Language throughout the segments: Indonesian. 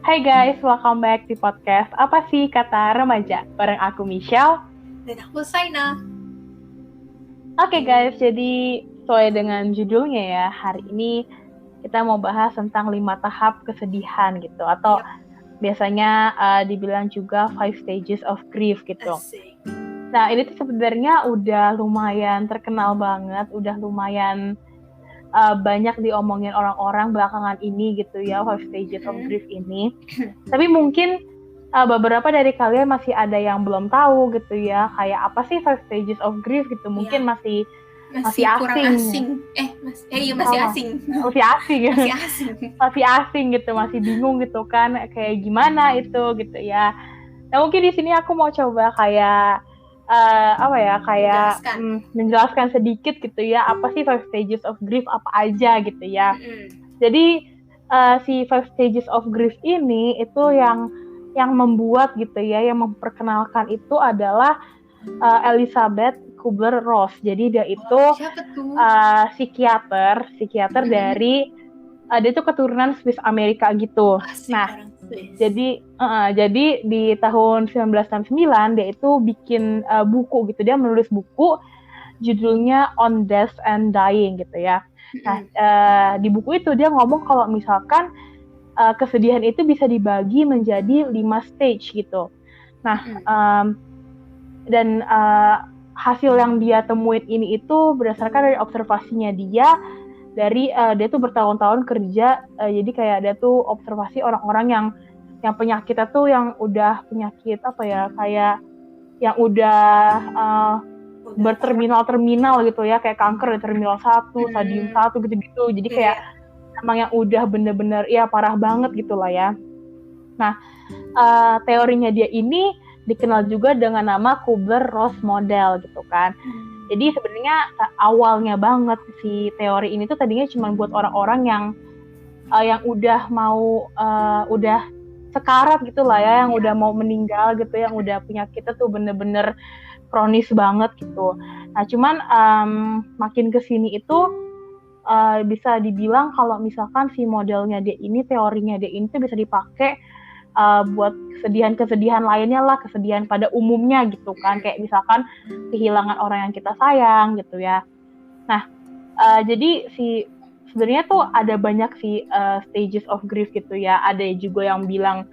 Hai guys, welcome back di podcast Apa sih Kata Remaja? Bareng aku Michelle. Dan aku Saina. Oke guys, jadi sesuai dengan judulnya ya, hari ini kita mau bahas tentang 5 tahap kesedihan gitu. Atau biasanya dibilang juga 5 stages of grief gitu. Asik. Nah ini tuh sebenarnya udah lumayan terkenal banget, udah lumayan banyak diomongin orang-orang belakangan ini gitu ya, 5 stages of grief ini. Tapi mungkin beberapa dari kalian masih ada yang belum tahu gitu ya, kayak apa sih 5 stages of grief gitu, mungkin masih kurang asing. Masih asing. Masih asing ya. Masih asing. Masih asing gitu, masih bingung gitu kan, kayak gimana itu gitu ya. Nah mungkin di sini aku mau coba kayak menjelaskan sedikit gitu ya, apa sih 5 stages of grief apa aja gitu ya. Jadi si 5 stages of grief ini itu yang membuat gitu ya, yang memperkenalkan itu adalah Elizabeth Kubler-Ross. Jadi dia itu psikiater dari dia itu keturunan Swiss Amerika gitu. Jadi di tahun 1969 dia itu bikin buku gitu, dia menulis buku judulnya On Death and Dying gitu ya. Nah di buku itu dia ngomong kalau misalkan kesedihan itu bisa dibagi menjadi 5 stage gitu. Nah dan hasil yang dia temuin ini itu berdasarkan dari observasinya dia dia tuh bertahun-tahun kerja, jadi kayak dia tuh observasi orang-orang yang penyakitnya tuh yang udah penyakit kayak yang udah berterminal gitu ya, kayak kanker di terminal 1, stadium 1 gitu-gitu. Jadi kayak emang yang udah bener-bener ya parah banget gitu lah ya. Nah teorinya dia ini dikenal juga dengan nama Kubler-Ross model gitu kan. Jadi sebenarnya awalnya banget si teori ini tuh tadinya cuma buat orang-orang yang udah mau udah sekarat gitu lah ya, yang udah mau meninggal gitu, yang udah penyakitnya tuh bener-bener kronis banget gitu. Nah cuman makin kesini itu bisa dibilang kalau misalkan si modelnya dia ini, teorinya dia ini tuh bisa dipakai buat kesedihan lainnya lah, kesedihan pada umumnya gitu kan, kayak misalkan kehilangan orang yang kita sayang gitu ya. Nah jadi sebenarnya tuh ada banyak sih stages of grief gitu ya. Ada juga yang bilang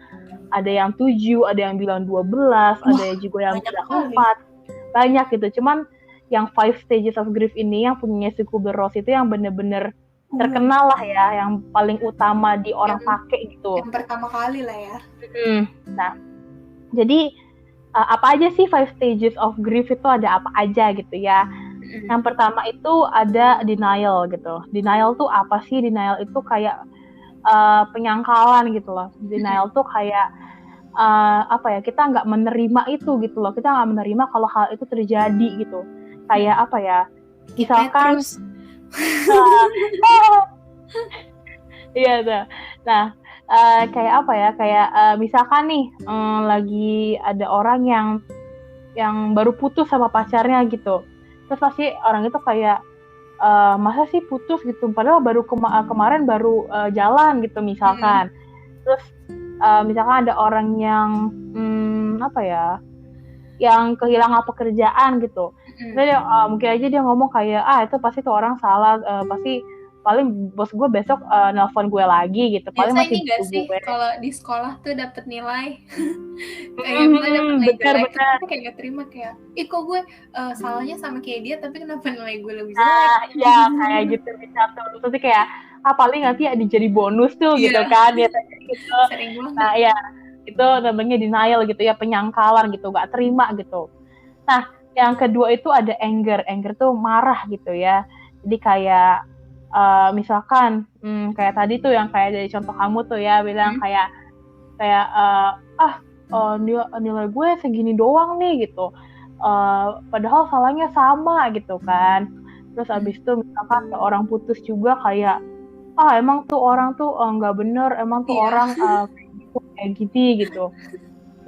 ada yang 7, ada yang bilang 12, ada juga yang bilang 4. Banyak gitu. Cuman yang 5 stages of grief ini yang punya si Kubler-Ross itu yang bener-bener terkenal lah ya, yang paling utama di orang pakai gitu. Yang pertama kali lah ya. Nah, jadi apa aja sih 5 stages of grief itu, ada apa aja gitu ya. Yang pertama itu ada denial gitu. Denial tuh apa sih? Denial itu kayak penyangkalan gitu loh. Denial tuh kayak kita nggak menerima itu gitu loh. Kita nggak menerima kalau hal itu terjadi gitu. Kayak apa ya? Misalkan iya tuh. Nah kayak apa ya? Kayak misalkan nih lagi ada orang yang baru putus sama pacarnya gitu. Terus pasti orang itu kayak masa sih putus gitu, padahal baru kemarin baru jalan gitu misalkan. Terus misalkan ada orang yang yang kehilangan pekerjaan gitu. Jadi mungkin aja dia ngomong kayak itu pasti tuh orang salah, pasti paling bos gue besok nelpon gue lagi gitu. Paling biasa masih ini gak sih gue. Kalau di sekolah tuh dapet nilai kayak misalnya dapet nilai jelek, kita kayak gak terima, kayak kok gue salahnya sama kayak dia tapi kenapa nilai gue lebih jelek. Ya kayak gitu bisa tuh. Terus kayak paling nanti jadi bonus tuh gitu kan biasanya gitu. Sering banget. Nah ya itu namanya denial gitu ya, penyangkalan gitu, gak terima gitu. Nah yang kedua itu ada anger tuh marah gitu ya. Jadi kayak misalkan kayak tadi tuh yang kayak dari contoh kamu tuh ya bilang kayak nilai gue segini doang nih gitu, padahal salahnya sama gitu kan. Terus abis itu misalkan orang putus juga kayak emang tuh orang tuh nggak bener, emang tuh orang kayak gitu.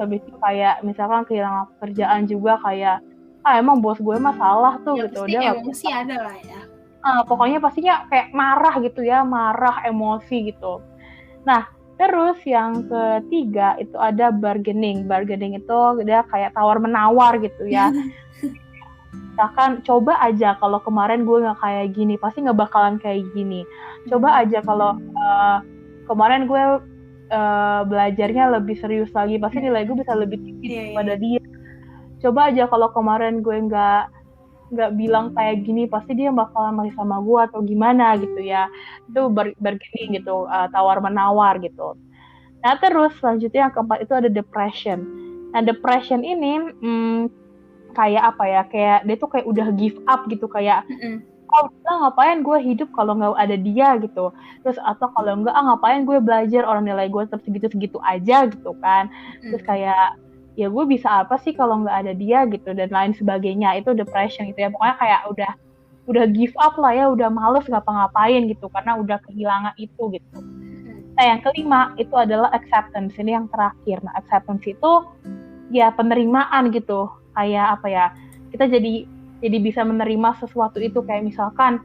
Habis itu kayak misalkan kehilangan pekerjaan juga kayak emang bos gue mah salah tuh ya, gitu. Pasti dia emosi ada lah ya. Pokoknya pastinya kayak marah gitu ya, marah, emosi gitu. Nah Terus yang ketiga itu ada bargaining. Bargaining itu dia kayak tawar-menawar gitu ya. Misalkan coba aja kalau kemarin gue nggak kayak gini, pasti nggak bakalan kayak gini. Coba aja kalau kemarin gue belajarnya lebih serius lagi, pasti nilai gue bisa lebih tinggi daripada dia. Coba aja kalau kemarin gue nggak bilang kayak gini, pasti dia bakalan masih sama gue atau gimana gitu ya. Itu bargaining gitu, tawar-menawar gitu. Nah terus selanjutnya yang keempat itu ada depression. Nah depression ini kayak apa ya, kayak dia tuh kayak udah give up gitu, kayak ngapain gue hidup kalau nggak ada dia gitu. Terus atau kalau enggak ngapain gue belajar, orang nilai gue tetap segitu-segitu aja gitu kan. Terus kayak ya gue bisa apa sih kalau nggak ada dia gitu, dan lain sebagainya. Itu depression gitu ya, pokoknya kayak udah give up lah ya, udah males ngapa-ngapain gitu karena udah kehilangan itu gitu. Nah yang kelima itu adalah acceptance, ini yang terakhir. Nah acceptance itu ya penerimaan gitu, kayak apa ya, kita jadi bisa menerima sesuatu itu, kayak misalkan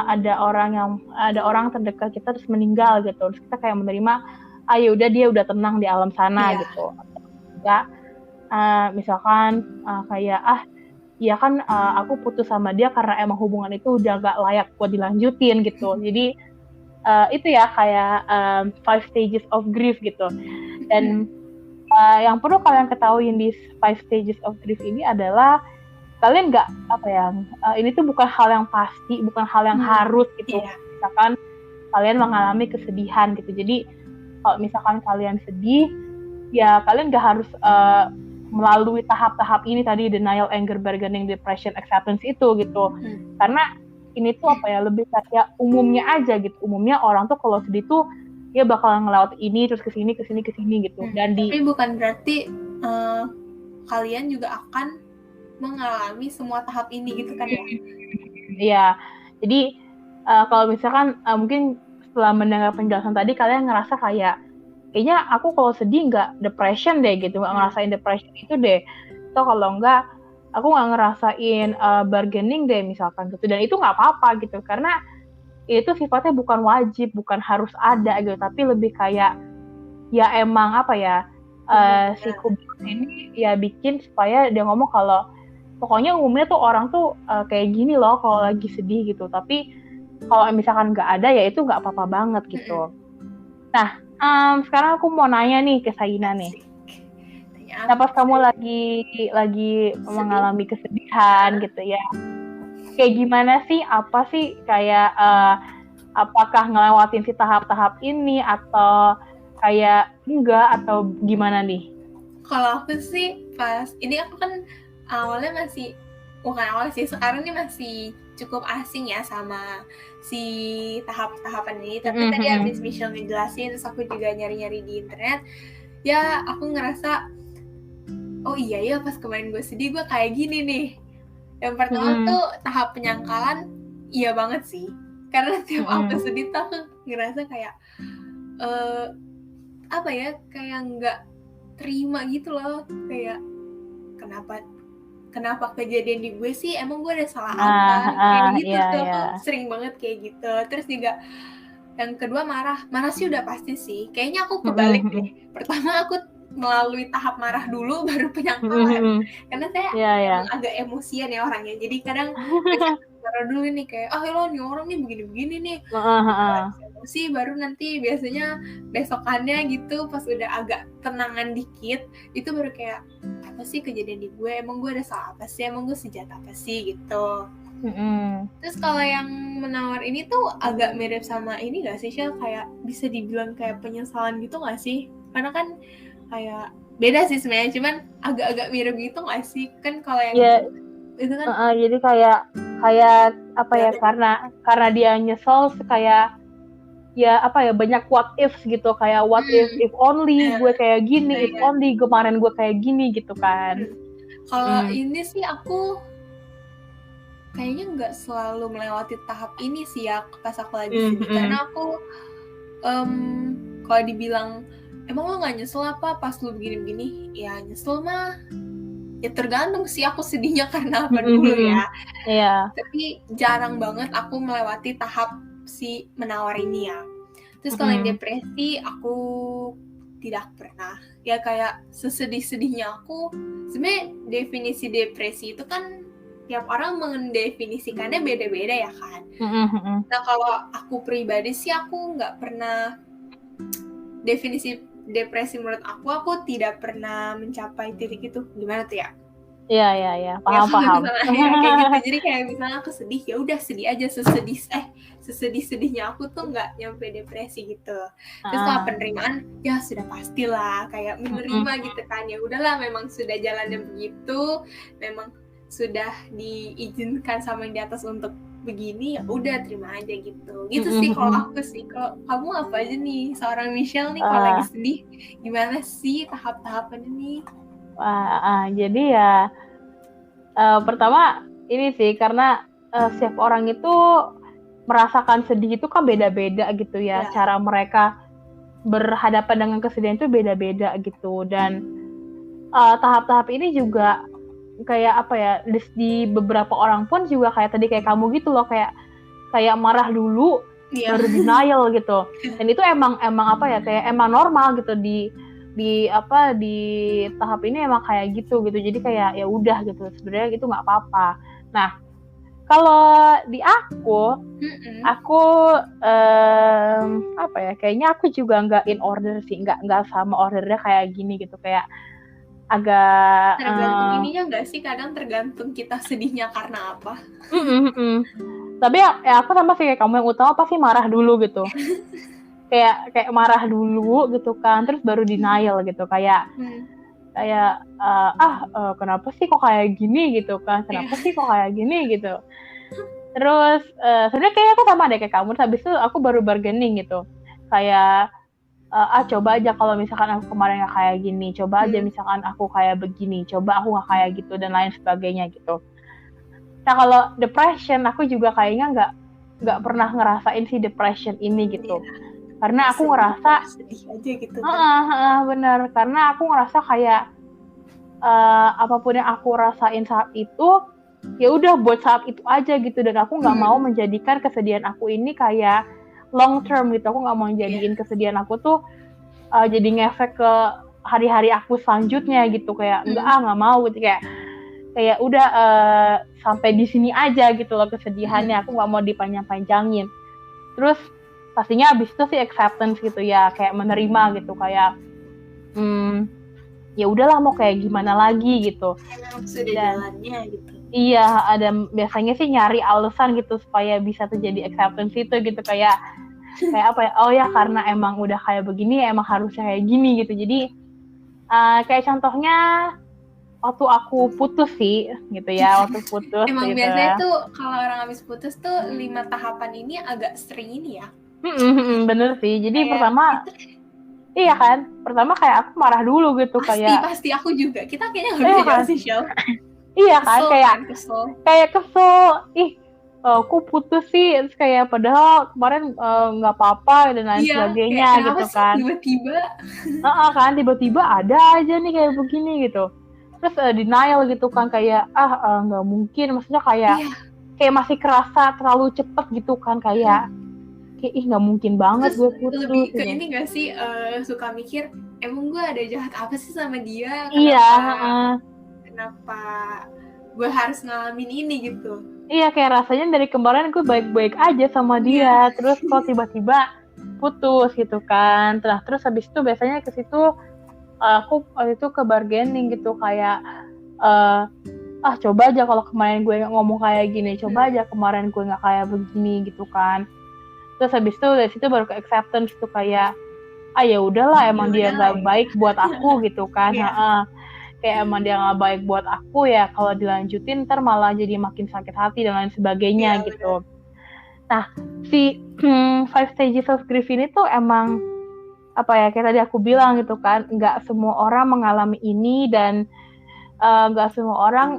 ada orang terdekat kita terus meninggal gitu, terus kita kayak menerima, ya udah dia udah tenang di alam sana gitu. Enggak, misalkan kayak ya kan aku putus sama dia karena emang hubungan itu udah gak layak buat dilanjutin gitu. Jadi itu ya kayak 5 stages of grief gitu. Dan yang perlu kalian ketahui di 5 stages of grief ini adalah kalian nggak ini tuh bukan hal yang pasti, bukan hal yang harus gitu. Misalkan kalian mengalami kesedihan gitu, jadi kalau misalkan kalian sedih, ya kalian nggak harus melalui tahap-tahap ini tadi, denial, anger, bargaining, depression, acceptance itu gitu. Karena ini tuh lebih kayak umumnya aja gitu. Umumnya orang tuh kalau sedih tuh dia bakal ngelewat ini terus kesini gitu. Dan tapi bukan berarti kalian juga akan mengalami semua tahap ini gitu kan ya? Iya, jadi kalau misalkan mungkin setelah mendengar penjelasan tadi kalian ngerasa kayaknya aku kalau sedih nggak depression deh gitu, nggak ngerasain depression itu deh. Atau kalau nggak, aku nggak ngerasain bargaining deh misalkan gitu. Dan itu nggak apa-apa gitu, karena itu sifatnya bukan wajib, bukan harus ada gitu, tapi lebih kayak ya emang si Kubrick ini ya bikin supaya dia ngomong kalau pokoknya umumnya tuh orang tuh kayak gini loh kalau lagi sedih gitu, tapi kalau misalkan nggak ada ya itu nggak apa-apa banget gitu. Nah sekarang aku mau nanya nih ke Saina nih, pas kamu lagi mengalami kesedihan gitu ya, kayak gimana sih, apa sih kayak apakah ngelewatin si tahap-tahap ini atau kayak enggak atau gimana nih? Kalau aku sih pas ini aku kan awalnya sekarang ini masih cukup asing ya sama si tahap-tahapan ini, tapi tadi habis Michelle ngejelasin terus aku juga nyari-nyari di internet ya, aku ngerasa oh iya ya pas kemarin gue sedih gue kayak gini nih. Yang pertama tuh tahap penyangkalan, iya banget sih, karena tiap aku sedih tuh aku ngerasa kayak kayak nggak terima gitu loh, kayak kenapa kejadian di gue sih, emang gue ada salah apa, kayak gitu tuh. Aku sering banget kayak gitu. Terus juga yang kedua marah sih udah pasti sih, kayaknya aku kebalik deh. Pertama aku melalui tahap marah dulu baru penyangkalan, karena saya agak emosian ya orangnya, jadi kadang marah dulu nih kayak lo nih orang nih begini-begini nih, emosi baru nanti biasanya besokannya gitu pas udah agak tenangan dikit itu baru kayak apa sih kejadian di gue, emang gue ada salah apa sih, emang gue sejahat apa sih gitu. Terus kalau yang menawar ini tuh agak mirip sama ini gak sih, Shell? Kayak bisa dibilang kayak penyesalan gitu gak sih? Karena kan kayak beda sih sebenarnya, cuman agak-agak mirip gitu gak sih? Kan kalau yang itu kan jadi kayak apa ya, karena dia nyesel, kayak ya banyak what ifs gitu, kayak what if only gue kayak gini, if only kemarin gue kayak gini gitu kan. Kalau ini sih aku kayaknya nggak selalu melewati tahap ini sih ya pas aku lagi sedih, karena aku kalau dibilang emang lo nggak nyesel apa pas lo begini-begini, ya nyesel mah ya tergantung sih aku sedihnya karena apa dulu ya. Tapi jarang banget aku melewati tahap si menawar ini ya. Terus kalau yang depresi aku tidak pernah. Ya kayak sesedih-sedihnya aku, sebenarnya definisi depresi itu kan tiap orang mendefinisikannya beda-beda ya kan. Nah kalau aku pribadi sih aku nggak pernah, definisi depresi menurut aku tidak pernah mencapai titik itu. Gimana tuh ya? Iya, paham. Ya, kayak gitu. Jadi kayak misalnya aku sedih, ya udah sedih aja, sesedih-sedihnya aku tuh nggak nyampe depresi gitu. Terus kalau penerimaan, ya sudah pastilah kayak menerima gitu kan. Ya udahlah, memang sudah jalannya begitu, memang sudah diizinkan sama yang di atas untuk begini, ya udah terima aja gitu. Gitu sih kalau aku sih. Kalau kamu apa aja nih, seorang Michelle nih kalau lagi sedih, gimana sih tahap-tahapannya nih? Jadi ya pertama ini sih karena setiap orang itu merasakan sedih itu kan beda-beda gitu ya. Cara mereka berhadapan dengan kesedihan itu beda-beda gitu. Dan tahap-tahap ini juga kayak apa ya, di beberapa orang pun juga kayak tadi kayak kamu gitu loh, kayak marah dulu baru denial gitu. Dan itu emang apa ya, kayak emang normal gitu di tahap ini emang kayak gitu. Jadi kayak ya udah gitu, sebenarnya gitu nggak apa-apa. Nah kalau di aku apa ya, kayaknya aku juga nggak in order sih, nggak sama ordernya kayak gini gitu, kayak agak tergantung ininya nggak sih, kadang tergantung kita sedihnya karena apa. Tapi ya aku sama sih kayak kamu, yang utama pasti marah dulu gitu. kayak marah dulu gitu kan, terus baru denial gitu, kayak kenapa sih kok kayak gini gitu kan, kenapa sih kok kayak gini gitu. Terus sebenarnya kayak aku sama deh kayak kamu, habis itu aku baru bargaining gitu, kayak coba aja kalau misalkan aku kemarin nggak kayak gini, coba aja misalkan aku kayak begini, coba aku nggak kayak gitu dan lain sebagainya gitu. Nah kalau depression aku juga kayaknya nggak pernah ngerasain si depression ini gitu. Karena aku ngerasa sedih aja gitu bener, karena aku ngerasa kayak apapun yang aku rasain saat itu ya udah buat saat itu aja gitu, dan aku nggak mau menjadikan kesedihan aku ini kayak long term gitu. Aku nggak mau jadiin kesedihan aku tuh jadi ngefek ke hari-hari aku selanjutnya gitu, kayak nggak mau gitu, kayak udah sampai di sini aja gitu loh kesedihannya. Aku nggak mau dipanjang-panjangin. Terus pastinya abis itu sih acceptance gitu ya, kayak menerima gitu, kayak ya udahlah mau kayak gimana lagi gitu. Sudah jalannya gitu. Iya, ada biasanya sih nyari alasan gitu supaya bisa terjadi acceptance itu gitu, kayak apa ya, oh ya karena emang udah kayak begini, emang harusnya kayak gini gitu. Jadi kayak contohnya waktu aku putus sih gitu ya, waktu putus emang gitu. Biasanya tuh kalau orang habis putus tuh 5 tahapan ini agak sering ini ya. Bener sih. Jadi kayak pertama iya kan, pertama kayak aku marah dulu gitu, pasti aku juga, kita kayaknya nggak bisa jauh sih Shell. Iya kan, kayak kesel, aku putus sih, terus kayak padahal kemarin nggak apa-apa dan lain sebagainya gitu kan. Tiba-tiba kan tiba-tiba ada aja nih kayak begini gitu. Terus denial gitu kan, kayak nggak mungkin, maksudnya kayak masih kerasa terlalu cepet gitu kan, kayak nggak mungkin banget gue putus. Lebih ke ini nggak sih, suka mikir emang gue ada jahat apa sih sama dia, kenapa gue harus ngalamin ini gitu. Iya, kayak rasanya dari kemarin gue baik-baik aja sama dia, terus kok tiba-tiba putus gitu kan. Terus habis itu biasanya ke situ aku waktu itu ke bargaining gitu, kayak coba aja kalau kemarin gue ngomong kayak gini, coba aja kemarin gue nggak kayak begini gitu kan. Terus habis itu dari situ baru ke acceptance tuh, kayak ya udahlah, emang dia nggak baik buat aku gitu kan. Kayak emang dia nggak baik buat aku, ya kalau dilanjutin ntar malah jadi makin sakit hati dan lain sebagainya gitu. Nah si 5 stages of grief ini tuh emang apa ya, kayak tadi aku bilang gitu kan, nggak semua orang mengalami ini, dan nggak semua orang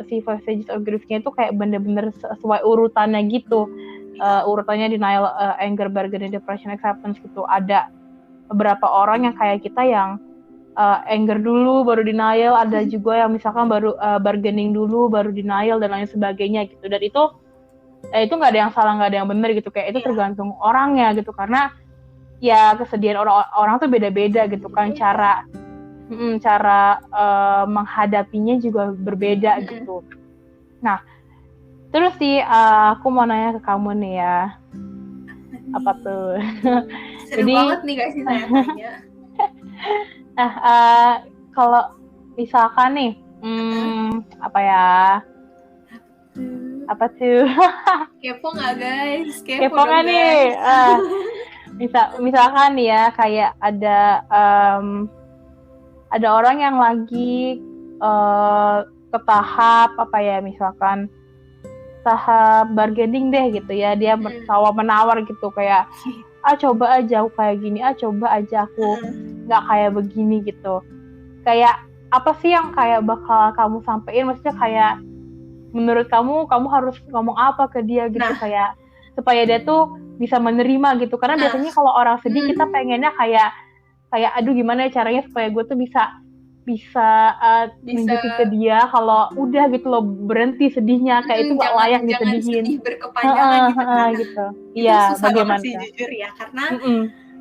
si 5 stages of grief-nya itu kayak bener-bener sesuai urutannya gitu. Urutannya denial, anger, bargaining, depression, acceptance gitu. Ada beberapa orang yang kayak kita yang anger dulu baru denial, ada juga yang misalkan baru bargaining dulu baru denial dan lain sebagainya gitu. Dan itu itu nggak ada yang salah, nggak ada yang benar gitu, kayak itu tergantung orangnya gitu, karena ya kesedihan orang tuh beda-beda gitu kan, cara menghadapinya juga berbeda gitu. Nah, terus sih aku mau nanya ke kamu nih ya, apa tuh? Seru banget nih guys sih tanya-tanya. Kalau misalkan nih, apa ya? Apa tuh? Kepo nggak guys? Kepo nggak nih? Misalkan nih ya, kayak ada orang yang lagi ke tahap apa ya, misalkan tahap bargaining deh gitu ya, dia menawar gitu, kayak coba aja aku kayak gini, coba aja aku nggak kayak begini gitu. Kayak apa sih yang kayak bakal kamu sampein, maksudnya kayak menurut kamu harus ngomong apa ke dia gitu, kayak supaya dia tuh bisa menerima gitu, karena biasanya kalau orang sedih kita pengennya kayak aduh gimana ya caranya supaya gue tuh bisa nunjukin ke dia kalau udah gitu loh, berhenti sedihnya, kayak itu nggak layak disedihin. Jangan sedih berkepanjangan gitu. Iya, itu susah banget sih jujur ya, karena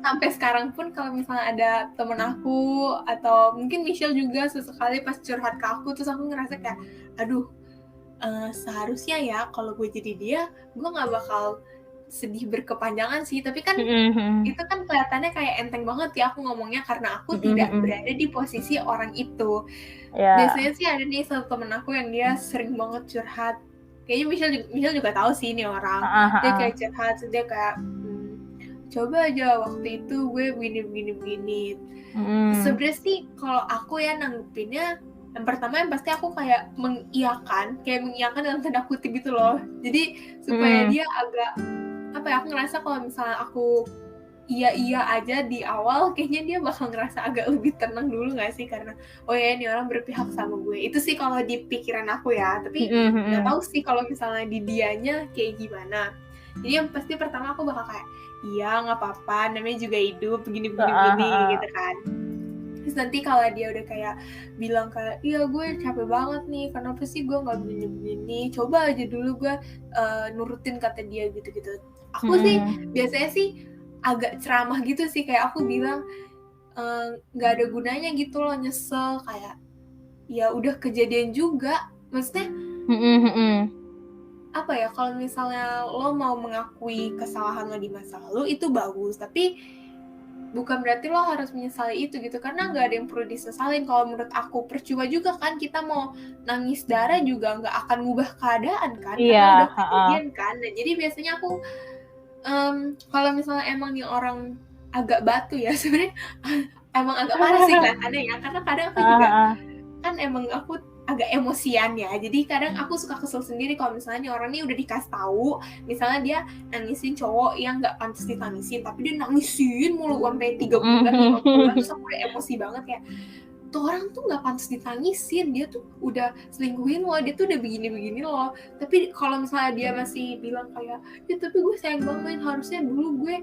sampai sekarang pun kalau misalnya ada temen aku atau mungkin Michelle juga sesekali pas curhat ke aku, terus aku ngerasa kayak aduh, seharusnya ya kalau gue jadi dia, gue nggak bakal sedih berkepanjangan sih, tapi kan itu kan kelihatannya kayak enteng banget ya aku ngomongnya, karena aku tidak berada di posisi orang itu. Biasanya sih ada nih satu temen aku yang dia sering banget curhat, kayaknya Michelle juga tahu sih ini orang. Dia kayak curhat, dia kayak coba aja waktu itu gue begini. Sebenarnya sih kalau aku ya nanggepinnya, yang pertama yang pasti aku kayak mengiyakan dalam tanda kutip gitu loh. Jadi supaya dia agak apa ya, aku ngerasa kalau misalnya aku iya aja di awal, kayaknya dia bakal ngerasa agak lebih tenang dulu nggak sih, karena oh ya ini orang berpihak sama gue. Itu sih kalau di pikiran aku ya, tapi nggak tahu sih kalau misalnya di dianya kayak gimana. Jadi yang pasti pertama aku bakal kayak iya nggak apa-apa, namanya juga hidup begini gitu kan. Terus nanti kalau dia udah kayak bilang kayak iya gue capek banget nih, kenapa sih gue nggak begini, coba aja dulu gue nurutin kata dia gitu. Aku sih biasanya sih agak ceramah gitu sih, kayak aku bilang nggak ada gunanya gitu loh nyesel, kayak ya udah kejadian juga, maksudnya apa ya, kalau misalnya lo mau mengakui kesalahan lo di masa lalu itu bagus, tapi bukan berarti lo harus menyesali itu gitu, karena nggak ada yang perlu disesalin. Kalau menurut aku percuma juga kan kita mau nangis darah juga nggak akan ngubah keadaan kan, karena udah kejadian kan. Nah jadi biasanya aku kalau misalnya emang nih orang agak batu ya, sebenarnya emang agak parah sih kelihatannya ya, karena kadang aku juga kan emang aku agak emosian ya, jadi kadang aku suka kesel sendiri kalau misalnya nih orang nih udah dikasih tahu, misalnya dia nangisin cowok yang nggak pantas ditangisin, tapi dia nangisin mulu sampai 3 bulan 5 bulan, terus aku udah emosi banget kayak tuh orang tuh nggak pantas ditangisin, dia tuh udah selingkuhin lo, dia tuh udah begini loh. Tapi kalau misalnya dia masih bilang kayak ya tapi gue sayang banget, harusnya dulu gue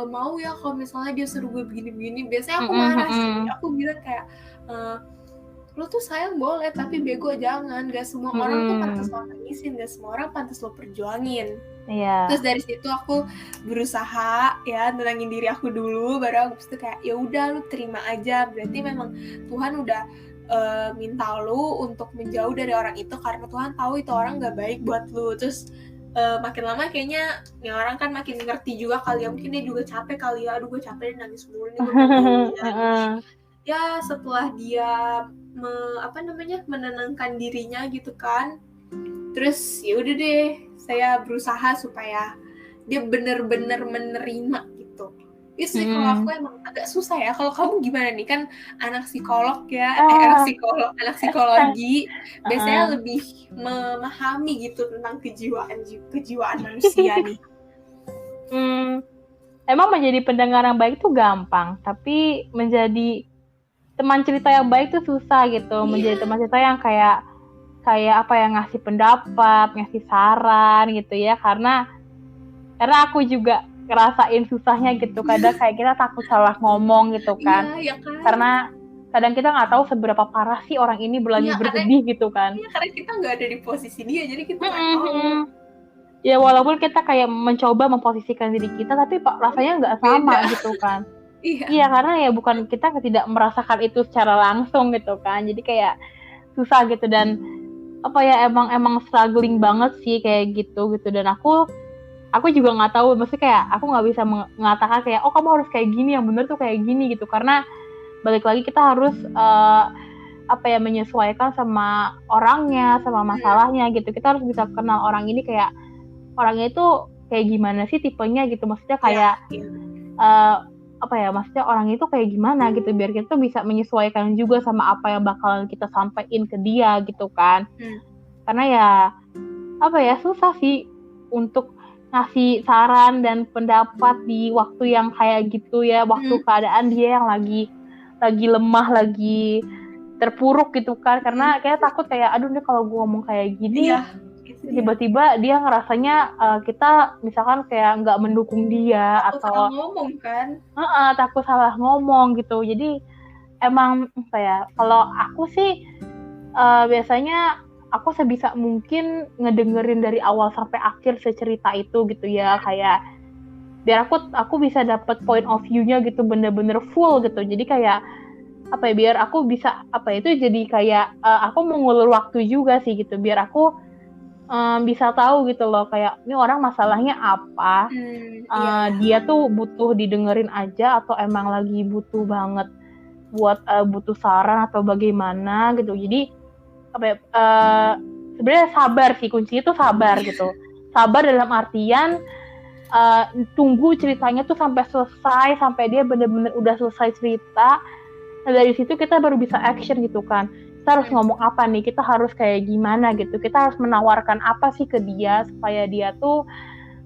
mau ya kalau misalnya dia suruh gue begini, biasanya aku marah sih. Aku bilang kayak lo tuh sayang boleh, tapi bego jangan. Gak semua orang tuh pantas lo tangisin, gak semua orang pantas lo perjuangin. Terus dari situ aku berusaha ya nenangin diri aku dulu, baru aku kayak ya udah lu terima aja, berarti memang Tuhan udah minta lu untuk menjauh dari orang itu, karena Tuhan tahu itu orang gak baik buat lu. Terus makin lama kayaknya nih orang kan makin ngerti juga kali ya, mungkin dia juga capek kali ya, aduh gue capek nangis mulu nih gue ya setelah dia menenangkan dirinya gitu kan, terus ya udah deh saya berusaha supaya dia bener-bener menerima gitu. Itu sih kalau aku emang agak susah ya. Kalau kamu gimana nih, kan anak psikolog ya, anak psikologi biasanya lebih memahami gitu tentang kejiwaan manusia nih. Emang menjadi pendengar yang baik tuh gampang, tapi menjadi teman cerita yang baik tuh susah gitu. Menjadi teman cerita yang kayak apa ya, ngasih pendapat, ngasih saran gitu ya, karena aku juga ngerasain susahnya gitu. Kadang kayak kita takut salah ngomong gitu kan. Kan? Karena kadang kita nggak tahu seberapa parah sih orang ini bersedih gitu kan. Karena kita nggak ada di posisi dia, jadi kita nggak tahu. Ya walaupun kita kayak mencoba memposisikan diri kita, tapi rasanya nggak sama gitu kan. Iya, karena ya bukan, kita tidak merasakan itu secara langsung gitu kan. Jadi kayak susah gitu, dan apa ya, emang struggling banget sih kayak gitu. Dan aku juga nggak tahu, maksudnya kayak aku nggak bisa mengatakan kayak oh kamu harus kayak gini, yang bener tuh kayak gini gitu, karena balik lagi kita harus apa ya, menyesuaikan sama orangnya, sama masalahnya gitu. Kita harus bisa kenal orang ini, kayak orangnya itu kayak gimana sih tipenya gitu, maksudnya kayak apa ya, maksudnya orang itu kayak gimana gitu, biar kita tuh bisa menyesuaikan juga sama apa yang bakalan kita sampaikan ke dia gitu kan. Karena ya apa ya, susah sih untuk ngasih saran dan pendapat di waktu yang kayak gitu ya, waktu keadaan dia yang lagi lemah, lagi terpuruk gitu kan. Karena kayak takut kayak aduh nih kalau gue ngomong kayak gini tiba-tiba dia ngerasanya kita misalkan kayak nggak mendukung dia, takut atau salah ngomong kan. Takut salah ngomong gitu. Jadi emang apa ya, kalau aku sih biasanya aku sebisa mungkin ngedengerin dari awal sampai akhir secerita itu gitu ya, kayak biar aku bisa dapet point of view-nya gitu, bener-bener full gitu. Jadi kayak apa ya, biar aku bisa apa itu, jadi kayak aku mengulur waktu juga sih gitu, biar aku bisa tahu gitu loh, kayak ini orang masalahnya apa, dia tuh butuh didengerin aja atau emang lagi butuh banget buat butuh saran atau bagaimana gitu. Jadi apa ya, sebenarnya sabar sih kuncinya tuh, sabar gitu. Sabar dalam artian tunggu ceritanya tuh sampai selesai, sampai dia bener-bener udah selesai cerita. Nah dari situ kita baru bisa action gitu kan. Kita harus ngomong apa nih, kita harus kayak gimana gitu, kita harus menawarkan apa sih ke dia supaya dia tuh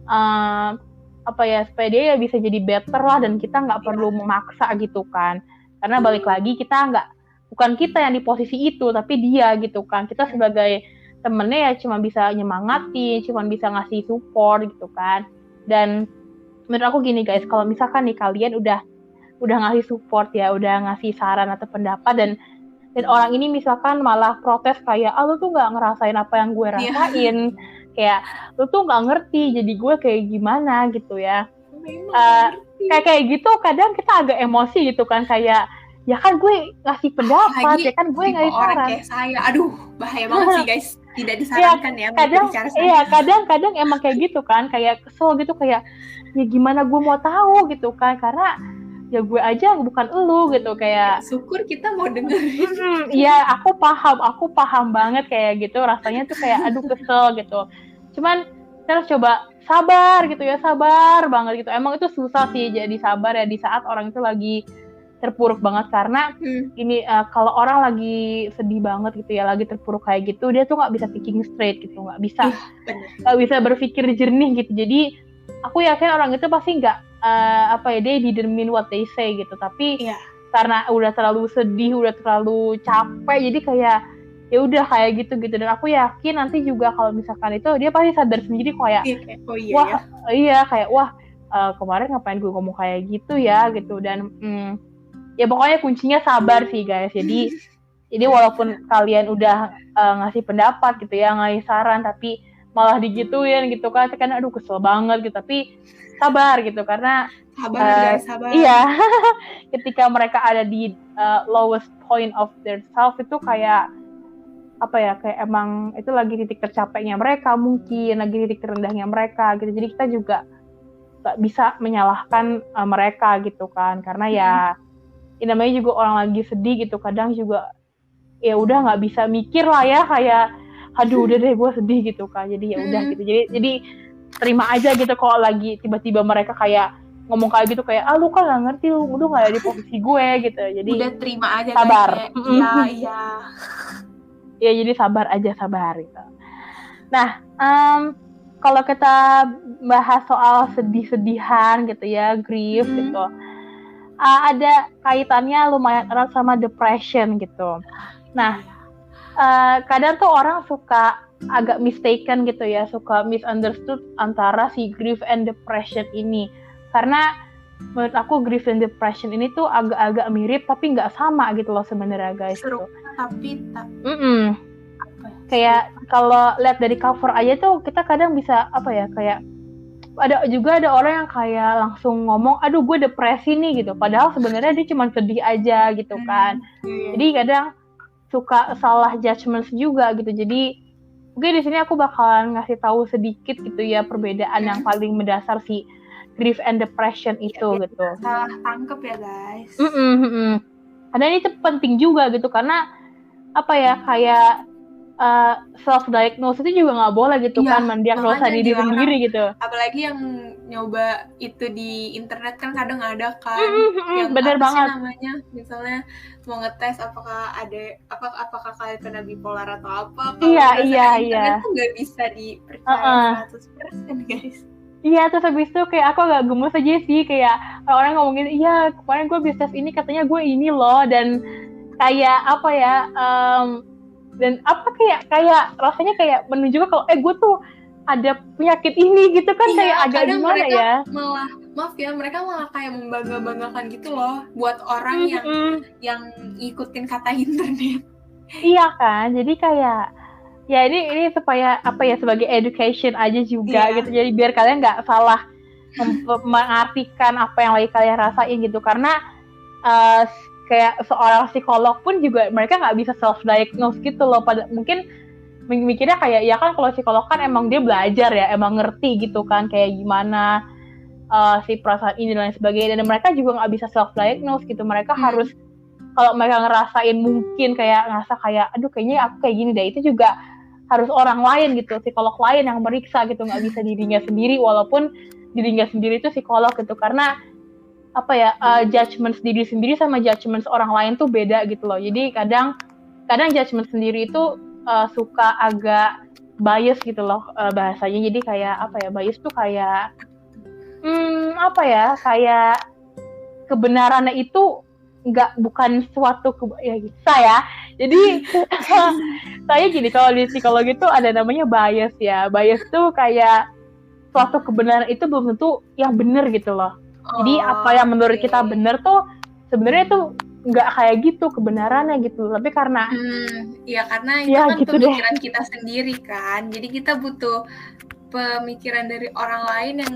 apa ya, supaya dia ya bisa jadi better lah, dan kita nggak perlu memaksa gitu kan. Karena balik lagi bukan kita yang di posisi itu, tapi dia gitu kan. Kita sebagai temennya ya cuma bisa nyemangatin, cuma bisa ngasih support gitu kan. Dan menurut aku gini guys, kalau misalkan nih kalian udah ngasih support ya, udah ngasih saran atau pendapat, dan orang ini misalkan malah protes kayak lu tuh nggak ngerasain apa yang gue rasain, kayak lu tuh nggak ngerti jadi gue kayak gimana gitu ya. Kayak gitu kadang kita agak emosi gitu kan, kayak ya kan gue ngasih pendapat, ya kan gue ngasih saran. Orang kayak saya, aduh bahaya banget sih guys, tidak disarankan ya kadang emang kayak gitu kan, kayak kesel gitu, kayak ya gimana gue mau tahu gitu kan, karena ya gue aja bukan elu gitu, kayak syukur kita mau dengerin. Iya, aku paham banget kayak gitu, rasanya tuh kayak aduh kesel gitu. Cuman kita harus coba sabar gitu ya, sabar banget gitu. Emang itu susah sih jadi sabar ya di saat orang itu lagi terpuruk banget, karena ini kalau orang lagi sedih banget gitu ya, lagi terpuruk kayak gitu, dia tuh nggak bisa thinking straight gitu, nggak bisa berpikir jernih gitu. Jadi aku yakin orang itu pasti nggak they didn't mean what they say gitu, tapi karena udah terlalu sedih, udah terlalu capek, jadi kayak ya udah kayak gitu. Dan aku yakin nanti juga kalau misalkan itu dia pasti sadar sendiri kayak kemarin ngapain gue ngomong kayak gitu ya gitu. Dan ya pokoknya kuncinya sabar sih guys. Jadi walaupun kalian udah ngasih pendapat gitu ya, ngasih saran, tapi malah digituin gitu kan aduh kesel banget gitu. Tapi sabar gitu, karena sabar. Iya, ketika mereka ada di lowest point of their self itu kayak apa ya, kayak emang itu lagi titik tercapainya mereka, mungkin lagi titik terendahnya mereka gitu. Jadi kita juga nggak bisa menyalahkan mereka gitu kan, karena ya namanya juga orang lagi sedih gitu, kadang juga ya udah nggak bisa mikir lah ya, kayak aduh udah deh gue sedih gitu kan. Jadi ya udah gitu, jadi terima aja gitu kalau lagi tiba-tiba mereka kayak ngomong kayak gitu, kayak lu kan nggak ngerti, lu nggak ada di posisi gue gitu. Jadi udah terima aja, sabar. Iya. Ya jadi sabar gitu. Nah kalau kita bahas soal sedih-sedihan gitu ya, grief gitu, ada kaitannya lumayan erat sama depression gitu. Nah kadang tuh orang suka agak mistaken gitu ya, suka misunderstood antara si grief and depression ini, karena menurut aku grief and depression ini tuh agak-agak mirip tapi nggak sama gitu loh sebenarnya guys. Seru, tapi kayak kalau lihat dari cover aja tuh kita kadang bisa apa ya, kayak ada orang yang kayak langsung ngomong, aduh gue depresi nih gitu, padahal sebenarnya dia cuma sedih aja gitu kan. Jadi kadang suka salah judgement juga gitu. Jadi mungkin di sini aku bakalan ngasih tahu sedikit gitu ya perbedaan yang paling mendasar si grief and depression itu ya, gitu. Salah tangkep ya guys. Karena ini penting juga gitu, karena apa ya, kayak self diagnose itu juga nggak boleh gitu kan, mendiagnosa diri sendiri gitu. Apalagi yang nyoba itu di internet kan kadang ada kan yang bener apa banget sih namanya, misalnya mau ngetes apakah kalian kena bipolar atau apa. Kalau internet tuh nggak bisa dipercaya 100% guys. Iya, terus habis itu kayak aku agak gemes aja sih, kayak orang ngomongin, iya kemarin gue habis tes ini katanya gue ini loh, dan kayak apa ya, dan apa kayak rasanya kayak menunjukkan kalau gue tuh ada penyakit ini gitu kan. Kayak agak gimana ya, malah maaf ya, mereka malah kayak membangga-banggakan gitu loh buat orang yang ngikutin kata internet. Iya kan, jadi kayak ya ini supaya apa ya, sebagai education aja juga gitu, jadi biar kalian nggak salah mengartikan apa yang lagi kalian rasain gitu. Karena kayak seorang psikolog pun juga mereka nggak bisa self diagnose gitu loh. Mungkin mikirnya kayak ya kan kalau psikolog kan emang dia belajar ya, emang ngerti gitu kan kayak gimana si perasaan ini dan lain sebagainya, dan mereka juga nggak bisa self diagnose gitu. Mereka harus, kalau mereka ngerasain mungkin kayak ngerasa kayak aduh kayaknya aku kayak gini deh, itu juga harus orang lain gitu, psikolog lain yang meriksa gitu, nggak bisa dirinya sendiri, walaupun dirinya sendiri itu psikolog gitu. Karena apa ya, judgement diri sendiri sama judgement orang lain tuh beda gitu loh. Jadi kadang judgement sendiri itu suka agak bias gitu loh bahasanya. Jadi kayak apa ya, bias tuh kayak apa ya, kayak kebenarannya itu bukan suatu ya bisa ya. Jadi saya gini, kalau di psikologi itu ada namanya bias ya. Bias tuh kayak suatu kebenaran itu belum tentu yang benar gitu loh. Jadi apa yang menurut kita benar tuh sebenarnya tuh nggak kayak gitu kebenarannya gitu. Tapi karena karena itu kan gitu pemikiran kita sendiri kan. Jadi kita butuh pemikiran dari orang lain yang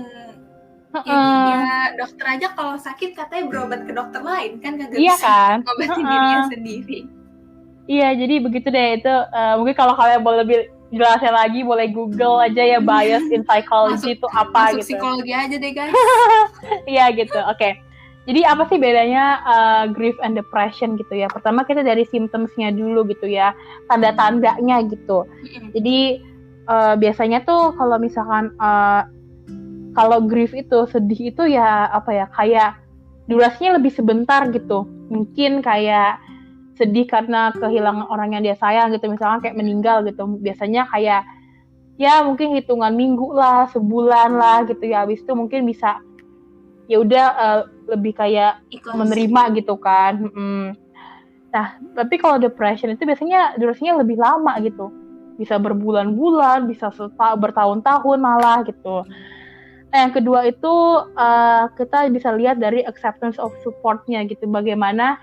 ya dokter aja kalau sakit katanya berobat ke dokter lain kan, nggak bisa ngobatin dirinya sendiri. Iya, jadi begitu deh itu. Mungkin kalau kalian boleh lebih jelasnya lagi, boleh Google aja ya, bias in psychology itu apa masuk gitu. Psikologi aja deh guys. Iya gitu. Oke. Jadi apa sih bedanya grief and depression gitu ya? Pertama kita dari symptoms-nya dulu gitu ya, tanda-tandanya gitu. Jadi biasanya tuh kalau misalkan kalau grief itu, sedih itu ya apa ya, kayak durasinya lebih sebentar gitu. Mungkin kayak sedih karena kehilangan orang yang dia sayang gitu, misalkan kayak meninggal gitu. Biasanya kayak ya mungkin hitungan minggu lah, sebulan lah gitu ya. Habis itu mungkin bisa ya udah lebih kayak menerima gitu kan. Nah, tapi kalau depression itu biasanya durasinya lebih lama gitu. Bisa berbulan-bulan, bisa bertahun-tahun malah gitu. Nah, yang kedua itu kita bisa lihat dari acceptance of support-nya gitu, bagaimana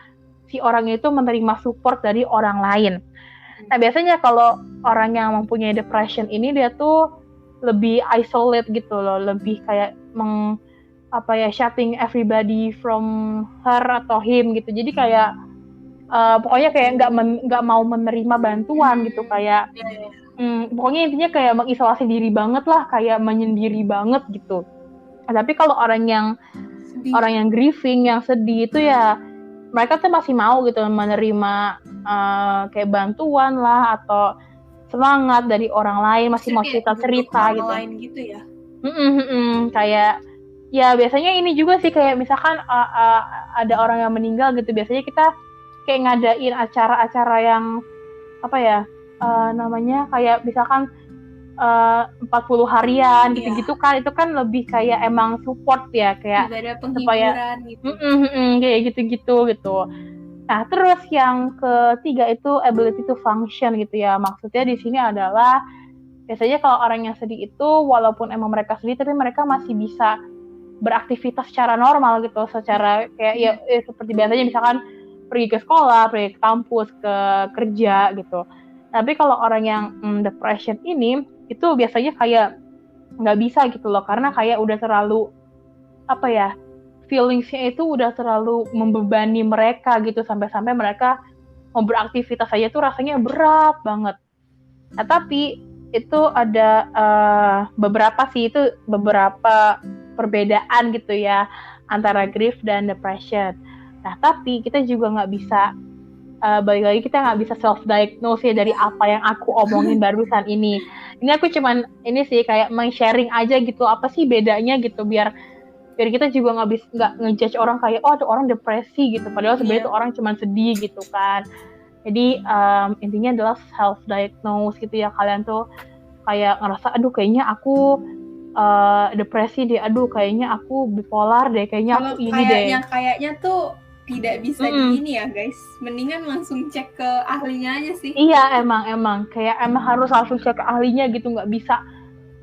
si orang itu menerima support dari orang lain. Nah, biasanya kalau orang yang mempunyai depression ini dia tuh lebih isolate gitu loh, lebih kayak shutting everybody from her atau him gitu. Jadi kayak pokoknya kayak nggak mau menerima bantuan gitu, kayak pokoknya intinya kayak mengisolasi diri banget lah, kayak menyendiri banget gitu. Tapi kalau orang yang grieving, yang sedih itu ya mereka tuh masih mau gitu menerima kayak bantuan lah atau semangat dari orang lain, masih mau cerita-cerita gitu. Lain gitu ya. Kayak ya biasanya ini juga sih, kayak misalkan ada orang yang meninggal gitu, biasanya kita kayak ngadain acara-acara yang apa ya, namanya kayak misalkan 40 harian gitu-gitu kan, itu kan lebih kayak emang support ya, kayak supaya gitu. Kayak gitu-gitu gitu. Nah, terus yang ketiga itu ability to function gitu ya. Maksudnya di sini adalah biasanya kalau orang yang sedih itu walaupun emang mereka sedih, tapi mereka masih bisa beraktivitas secara normal gitu, secara kayak ya seperti biasanya, misalkan pergi ke sekolah, pergi ke kampus, ke kerja gitu. Tapi kalau orang yang depression ini itu biasanya kayak nggak bisa gitu loh, karena kayak udah terlalu apa ya, feelingsnya itu udah terlalu membebani mereka gitu, sampai-sampai mereka mau beraktivitas aja tuh rasanya berat banget. Nah, tapi itu ada beberapa perbedaan gitu ya antara grief dan depression. Nah, tapi kita juga nggak bisa balik lagi, kita nggak bisa self-diagnose ya dari apa yang aku omongin barusan ini. Ini aku cuman ini sih kayak sharing aja gitu, apa sih bedanya gitu, biar kita juga nggak ngejudge orang kayak oh ada orang depresi gitu, padahal sebenarnya itu orang cuma sedih gitu kan. Jadi intinya adalah self-diagnose gitu ya, kalian tuh kayak ngerasa aduh kayaknya aku depresi deh, aduh kayaknya aku bipolar deh, kayaknya aku ini deh. Kayaknya tuh tidak bisa di ini ya guys, mendingan langsung cek ke ahlinya aja sih. Iya emang kayak harus langsung cek ke ahlinya gitu, nggak bisa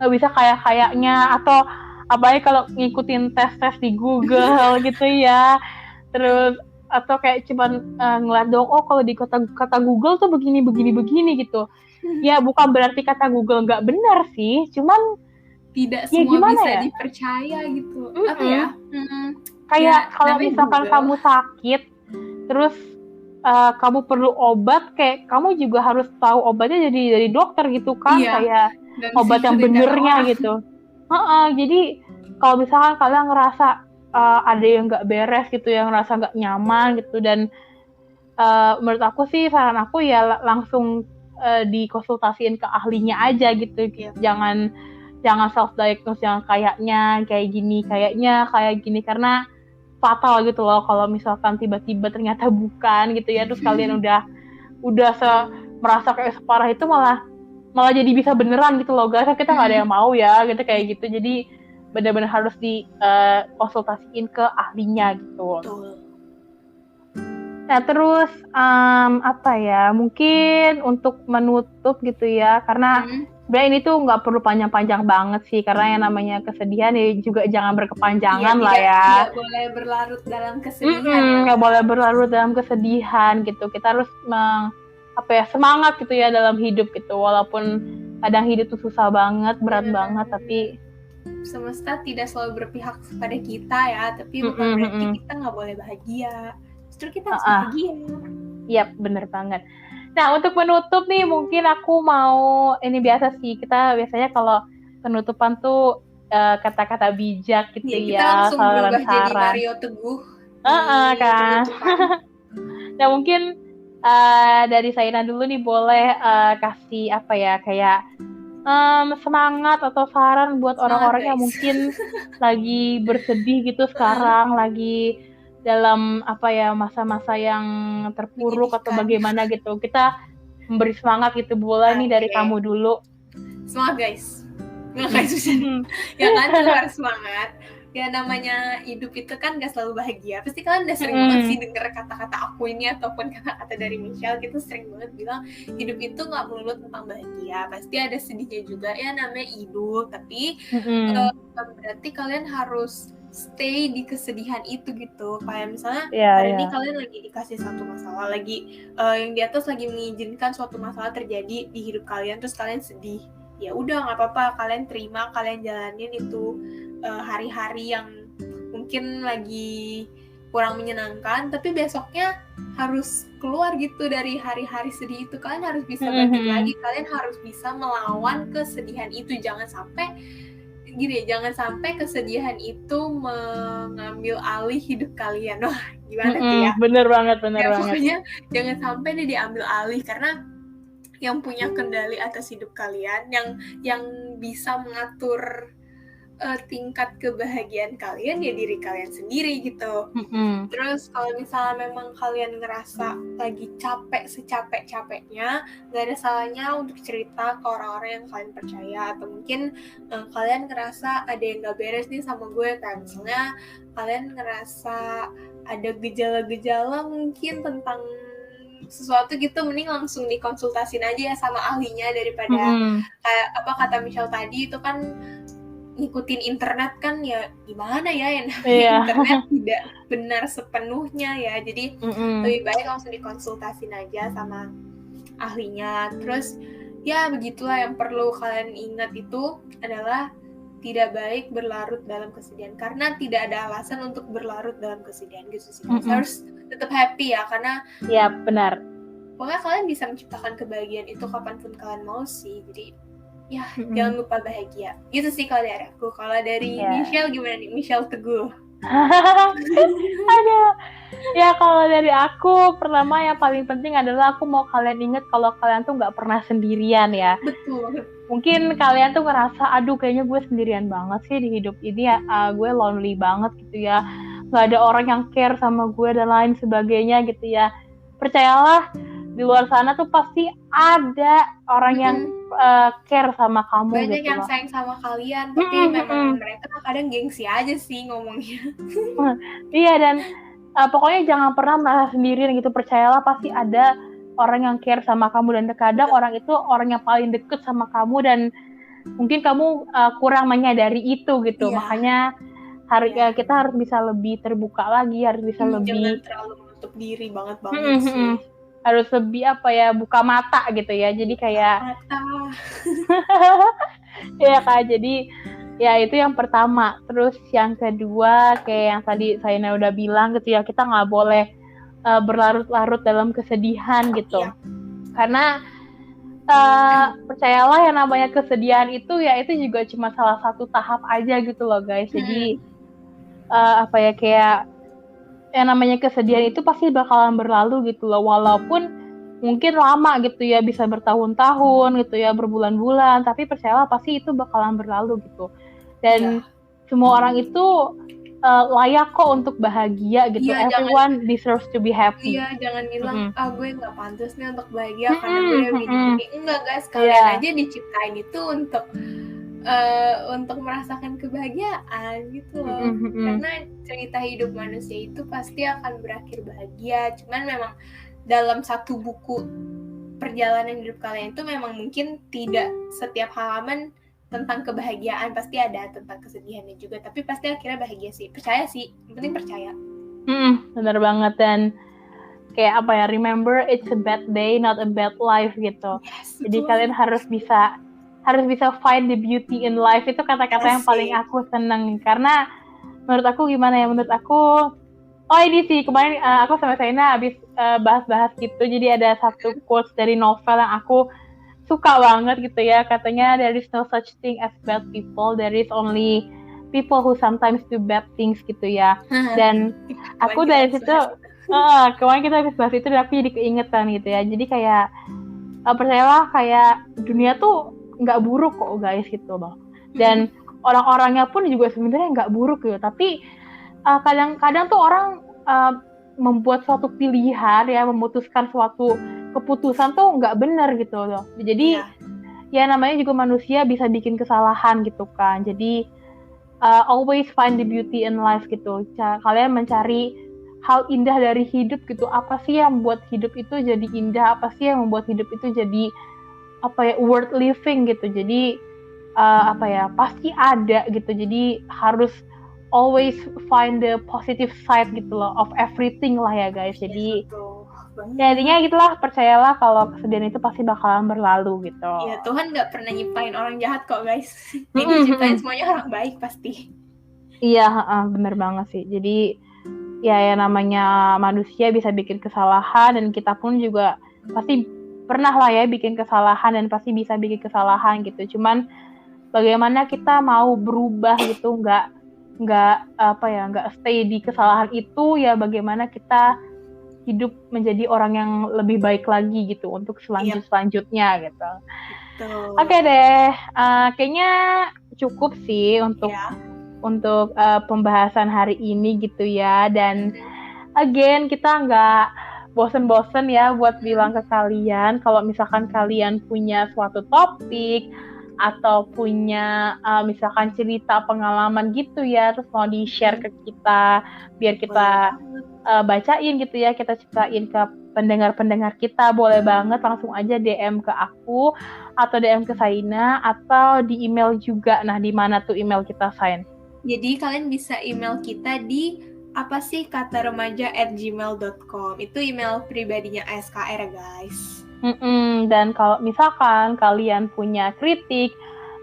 kayaknya, atau apalagi kalau ngikutin tes di Google gitu ya, terus atau kayak cuman ngeliat dong oh kalau di kata Google tuh begini gitu. Ya bukan berarti kata Google nggak benar sih, cuman tidak semua bisa ya? Dipercaya gitu. Apa ya? Kayak kalau misalkan Google. Kamu sakit, terus kamu perlu obat, kayak kamu juga harus tahu obatnya dari dokter gitu kan, kayak obat yang benernya gitu. Jadi kalau misalkan kalian ngerasa ada yang nggak beres gitu, yang ngerasa nggak nyaman gitu, dan menurut aku sih saran aku ya langsung dikonsultasiin ke ahlinya aja gitu. Jangan self diagnose yang kayaknya kayak gini, karena fatal gitu loh kalau misalkan tiba-tiba ternyata bukan gitu ya, terus kalian udah merasa kayak separah itu, malah jadi bisa beneran gitu loh guys, kita nggak ada yang mau ya gitu kayak gitu. Jadi benar-benar harus dikonsultasiin ke ahlinya gitu. Nah terus apa ya, mungkin untuk menutup gitu ya, karena sebenarnya ini tuh nggak perlu panjang-panjang banget sih, karena yang namanya kesedihan ya juga jangan berkepanjangan lah ya. Tidak boleh berlarut dalam kesedihan. Nggak boleh berlarut dalam kesedihan gitu. Kita harus semangat gitu ya dalam hidup gitu, walaupun kadang hidup tuh susah banget, berat banget, tapi semesta tidak selalu berpihak kepada kita ya, tapi bukan berarti kita nggak boleh bahagia. Justru kita harus bahagia. Iya, bener banget. Nah, untuk menutup nih, mungkin aku mau, ini biasa sih, kita biasanya kalau penutupan tuh kata-kata bijak gitu ya. Kita langsung berubah jadi Mario Teguh. Kan. Nah, mungkin dari Saina dulu nih, boleh kasih apa ya, kayak semangat atau saran buat orang-orang yang mungkin lagi bersedih gitu sekarang, lagi dalam masa-masa yang terpuruk atau bagaimana gitu. Kita memberi semangat gitu, boleh nih dari kamu dulu. Semangat guys, nggak susah. Ya kan, harus semangat. Ya namanya hidup itu kan gak selalu bahagia. Pasti kalian udah sering banget sih denger kata-kata aku ini ataupun kata-kata dari Michelle. Kita sering banget bilang hidup itu gak melulu tentang bahagia. Pasti ada sedihnya juga, ya namanya hidup. Tapi berarti kalian harus stay di kesedihan itu gitu. Kayak misalnya hari ini kalian lagi dikasih satu masalah, lagi yang di atas lagi mengizinkan suatu masalah terjadi di hidup kalian, terus kalian sedih. Ya udah nggak apa-apa, kalian terima, kalian jalanin itu hari-hari yang mungkin lagi kurang menyenangkan, tapi besoknya harus keluar gitu dari hari-hari sedih itu. Kalian harus bisa bangkit lagi, kalian harus bisa melawan kesedihan itu. Jangan sampai kesedihan itu mengambil alih hidup kalian. Wah, gimana tuh ya? Bener banget. Pokoknya jangan sampai deh diambil alih, karena yang punya kendali atas hidup kalian, yang bisa mengatur tingkat kebahagiaan kalian ya diri kalian sendiri gitu. Terus kalau misalnya memang kalian ngerasa lagi capek secapek-capeknya, gak ada salahnya untuk cerita ke orang-orang yang kalian percaya, atau mungkin kalian ngerasa ada yang gak beres nih sama gue, kayak misalnya kalian ngerasa ada gejala-gejala mungkin tentang sesuatu gitu, mending langsung dikonsultasin aja ya sama ahlinya, daripada kayak apa kata Michelle tadi itu kan ngikutin internet kan, ya gimana ya yang internet tidak benar sepenuhnya ya. Jadi lebih baik langsung dikonsultasin aja sama ahlinya. Terus ya begitulah, yang perlu kalian ingat itu adalah tidak baik berlarut dalam kesedihan, karena tidak ada alasan untuk berlarut dalam kesedihan gitu sih. Harus tetap happy ya, karena ya benar, pokoknya kalian bisa menciptakan kebahagiaan itu kapanpun kalian mau sih. Jadi ya jangan lupa bahagia gitu sih kalau dari aku. Kalau dari Michelle gimana nih, Michelle Teguh? Aduh. Ya kalau dari aku, pertama yang paling penting adalah aku mau kalian ingat kalau kalian tuh nggak pernah sendirian ya. Betul. Mungkin kalian tuh ngerasa, aduh kayaknya gue sendirian banget sih di hidup ini ya, gue lonely banget gitu ya, nggak ada orang yang care sama gue dan lain sebagainya gitu ya. Percayalah, di luar sana tuh pasti ada orang yang care sama kamu. Banyak gitu yang loh. sayang sama kalian, tapi memang mereka kadang gengsi aja sih ngomongnya. Iya, dan pokoknya jangan pernah merasa sendirian gitu. Percayalah pasti ada orang yang care sama kamu, dan terkadang orang itu orang yang paling deket sama kamu dan mungkin kamu kurang menyadari itu gitu. Makanya kita harus bisa lebih terbuka lagi, harus bisa lebih, jangan terlalu menutup diri banget sih. Harus lebih buka mata gitu ya. Jadi kayak ya Kak, jadi ya itu yang pertama. Terus yang kedua, kayak yang tadi Saina udah bilang gitu ya, kita nggak boleh berlarut-larut dalam kesedihan gitu. Karena percayalah yang namanya kesedihan itu ya itu juga cuma salah satu tahap aja gitu loh guys. Jadi kayak yang namanya kesedihan itu pasti bakalan berlalu gitu loh, walaupun mungkin lama gitu ya, bisa bertahun-tahun gitu ya, berbulan-bulan, tapi percayalah pasti itu bakalan berlalu gitu. Dan semua orang itu layak kok untuk bahagia gitu. Everyone deserves to be happy. Iya, jangan bilang gue nggak pantas nih untuk bahagia karena gue udah begini. Enggak guys, kalian aja diciptain itu untuk merasakan kebahagiaan gitu loh. Karena cerita hidup manusia itu pasti akan berakhir bahagia. Cuman memang dalam satu buku perjalanan hidup kalian itu memang mungkin tidak setiap halaman tentang kebahagiaan, pasti ada tentang kesedihannya juga, tapi pasti akhirnya bahagia sih. Percaya sih, yang penting percaya. Benar banget. Dan kayak remember it's a bad day, not a bad life gitu. Jadi kalian harus bisa find the beauty in life. Itu kata-kata yang paling aku seneng. Karena menurut aku menurut aku, ini sih kemarin aku sama Saina habis bahas-bahas gitu. Jadi ada satu quotes dari novel yang aku suka banget gitu ya. Katanya, there is no such thing as bad people, there is only people who sometimes do bad things gitu ya. Dan aku dari situ kemarin kita habis bahas itu dan aku jadi keingetan gitu ya. Jadi kayak percayalah, kayak dunia tuh nggak buruk kok guys gitu loh. Dan orang-orangnya pun juga sebenarnya nggak buruk gitu. Tapi kadang-kadang tuh orang membuat suatu pilihan ya, memutuskan suatu keputusan tuh nggak benar gitu loh. Jadi ya namanya juga manusia, bisa bikin kesalahan gitu kan. Jadi always find the beauty in life gitu. Kalian mencari hal indah dari hidup gitu. Apa sih yang membuat hidup itu jadi indah? Apa sih yang membuat hidup itu jadi worth living gitu. Jadi pasti ada gitu. Jadi harus always find the positive side gitu loh of everything lah ya guys. Jadi jadinya gitulah, percayalah kalau kesedihan itu pasti bakalan berlalu gitu. Iya, Tuhan nggak pernah nyiptain orang jahat kok guys. Dia ciptain semuanya orang baik pasti. Iya, bener banget sih. Jadi ya namanya manusia bisa bikin kesalahan, dan kita pun juga pasti pernah lah ya bikin kesalahan dan pasti bisa bikin kesalahan gitu. Cuman bagaimana kita mau berubah gitu, nggak stay di kesalahan itu ya, bagaimana kita hidup menjadi orang yang lebih baik lagi gitu untuk selanjutnya gitu. Oke deh, kayaknya cukup sih untuk pembahasan hari ini gitu ya. Dan again, kita nggak bosen-bosen ya buat bilang ke kalian kalau misalkan kalian punya suatu topik atau punya misalkan cerita pengalaman gitu ya, terus mau di-share ke kita biar kita bacain gitu ya, kita ceritain ke pendengar-pendengar kita, boleh banget langsung aja DM ke aku atau DM ke Saina atau di email juga. Nah, di mana tuh email kita, Sain? Jadi kalian bisa email kita di kataremaja@gmail.com. Itu email pribadinya ASKR guys. Dan kalau misalkan kalian punya kritik,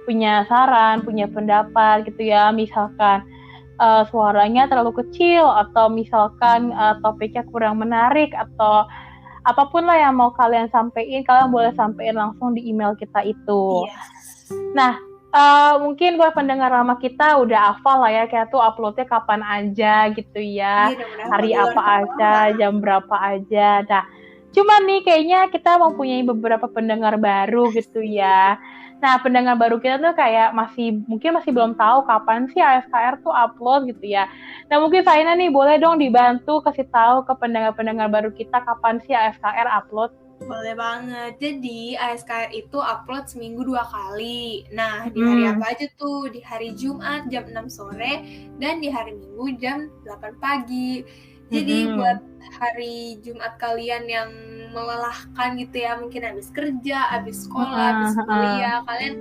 punya saran, punya pendapat gitu ya, misalkan suaranya terlalu kecil atau misalkan topiknya kurang menarik atau apapun lah yang mau kalian sampaikan, kalian boleh sampaikan langsung di email kita itu. Yes. Nah, mungkin buat pendengar lama kita udah hafal lah ya, kayak tuh uploadnya kapan aja gitu ya, hari apa aja, jam berapa aja. Nah, cuma nih kayaknya kita mempunyai beberapa pendengar baru gitu ya. Nah, pendengar baru kita tuh kayak mungkin masih belum tahu kapan sih ASKR tuh upload gitu ya. Nah, mungkin Saina nih boleh dong dibantu kasih tahu ke pendengar-pendengar baru kita kapan sih ASKR upload. Boleh banget. Jadi ASKR itu upload seminggu 2 kali. Nah, di hari apa aja tuh? Di hari Jumat jam 6 sore dan di hari Minggu jam 8 pagi. Jadi buat hari Jumat kalian yang melelahkan gitu ya, mungkin habis kerja, habis sekolah, habis kuliah, kalian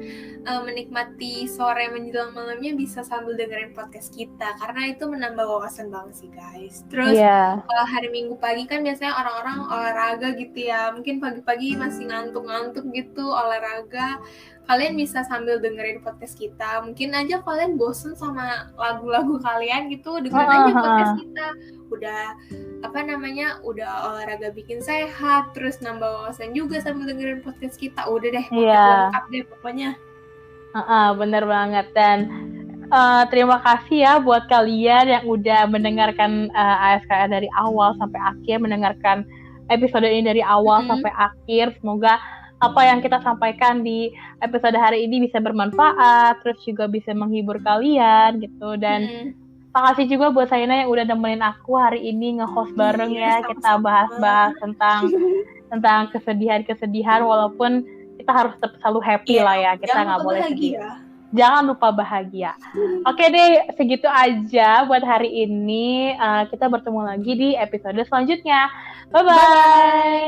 menikmati sore menjelang malamnya bisa sambil dengerin podcast kita karena itu menambah wawasan banget sih guys. Terus kalau hari Minggu pagi kan biasanya orang-orang olahraga gitu ya, mungkin pagi-pagi masih ngantuk-ngantuk gitu olahraga, kalian bisa sambil dengerin podcast kita. Mungkin aja kalian bosen sama lagu-lagu kalian gitu, dengerin aja podcast kita. Udah udah olahraga bikin sehat, terus nambah wawasan juga sambil dengerin podcast kita. Udah deh, lengkap deh pokoknya. Bener banget. Dan terima kasih ya buat kalian yang udah mendengarkan ASKR dari awal sampai akhir, mendengarkan episode ini dari awal sampai akhir. Semoga apa yang kita sampaikan di episode hari ini bisa bermanfaat, terus juga bisa menghibur kalian gitu. Dan makasih juga buat Saina yang udah nemenin aku hari ini nge-host bareng ya. Kita bahas-bahas tentang kesedihan-kesedihan, walaupun kita harus tetap selalu happy lah ya. Kita nggak boleh sedih. Jangan lupa bahagia. Oke deh, segitu aja buat hari ini. Kita bertemu lagi di episode selanjutnya. Bye-bye.